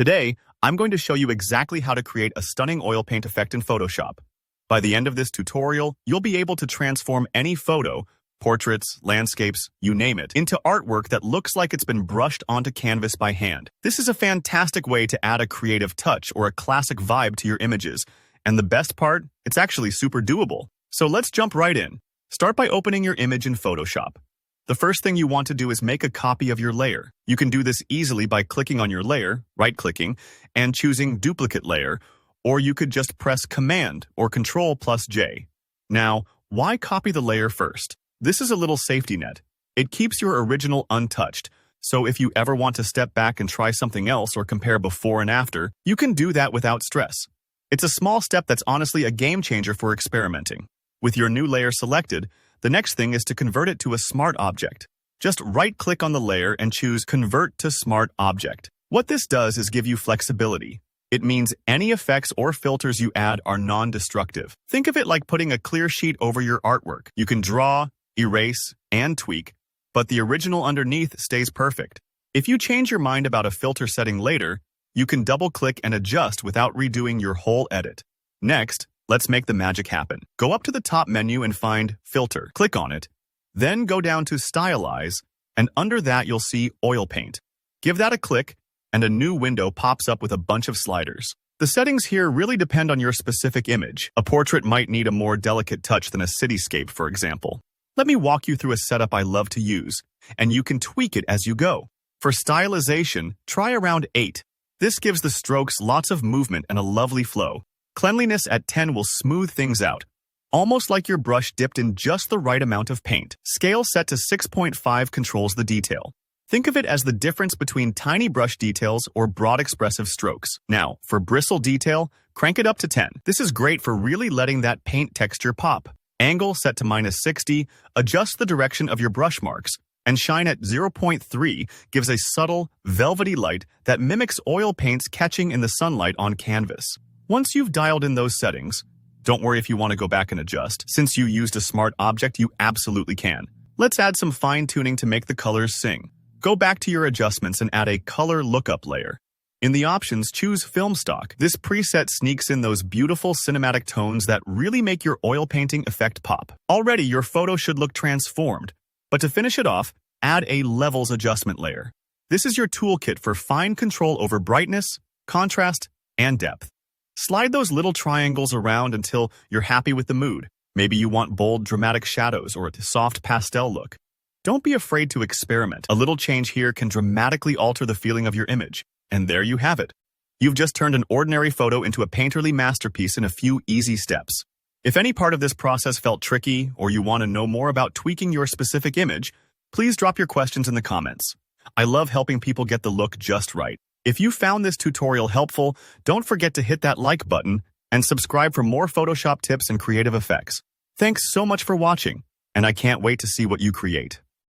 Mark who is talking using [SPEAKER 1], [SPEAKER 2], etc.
[SPEAKER 1] Today, I'm going to show you exactly how to create a stunning oil paint effect in Photoshop. By the end of this tutorial, you'll be able to transform any photo, portraits, landscapes, you name it, into artwork that looks like it's been brushed onto canvas by hand. This is a fantastic way to add a creative touch or a classic vibe to your images. And the best part, it's actually super doable. So let's jump right in. Start by opening your image in Photoshop. The first thing you want to do is make a copy of your layer. You can do this easily by clicking on your layer, right-clicking, and choosing Duplicate Layer, or you could just press Command or Control+J. Now, why copy the layer first? This is a little safety net. It keeps your original untouched, so if you ever want to step back and try something else or compare before and after, you can do that without stress. It's a small step that's honestly a game changer for experimenting. With your new layer selected, the next thing is to convert it to a smart object. Just right-click on the layer and choose Convert to Smart Object. What this does is give you flexibility. It means any effects or filters you add are non-destructive. Think of it like putting a clear sheet over your artwork. You can draw, erase, and tweak, but the original underneath stays perfect. If you change your mind about a filter setting later, you can double-click and adjust without redoing your whole edit. Next, let's make the magic happen. Go up to the top menu and find Filter. Click on it. Then go down to Stylize, and under that you'll see Oil Paint. Give that a click, and a new window pops up with a bunch of sliders. The settings here really depend on your specific image. A portrait might need a more delicate touch than a cityscape, for example. Let me walk you through a setup I love to use, and you can tweak it as you go. For stylization, try around 8. This gives the strokes lots of movement and a lovely flow. Cleanliness at 10 will smooth things out, almost like your brush dipped in just the right amount of paint. Scale set to 6.5 controls the detail. Think of it as the difference between tiny brush details or broad expressive strokes. Now, for bristle detail, crank it up to 10. This is great for really letting that paint texture pop. Angle set to -60, adjust the direction of your brush marks, and shine at 0.3 gives a subtle, velvety light that mimics oil paints catching in the sunlight on canvas. Once you've dialed in those settings, don't worry if you want to go back and adjust. Since you used a smart object, you absolutely can. Let's add some fine-tuning to make the colors sing. Go back to your adjustments and add a color lookup layer. In the options, choose Film Stock. This preset sneaks in those beautiful cinematic tones that really make your oil painting effect pop. Already, your photo should look transformed. But to finish it off, add a Levels adjustment layer. This is your toolkit for fine control over brightness, contrast, and depth. Slide those little triangles around until you're happy with the mood. Maybe you want bold, dramatic shadows or a soft pastel look. Don't be afraid to experiment. A little change here can dramatically alter the feeling of your image. And there you have it. You've just turned an ordinary photo into a painterly masterpiece in a few easy steps. If any part of this process felt tricky or you want to know more about tweaking your specific image, please drop your questions in the comments. I love helping people get the look just right. If you found this tutorial helpful, don't forget to hit that like button and subscribe for more Photoshop tips and creative effects. Thanks so much for watching, and I can't wait to see what you create.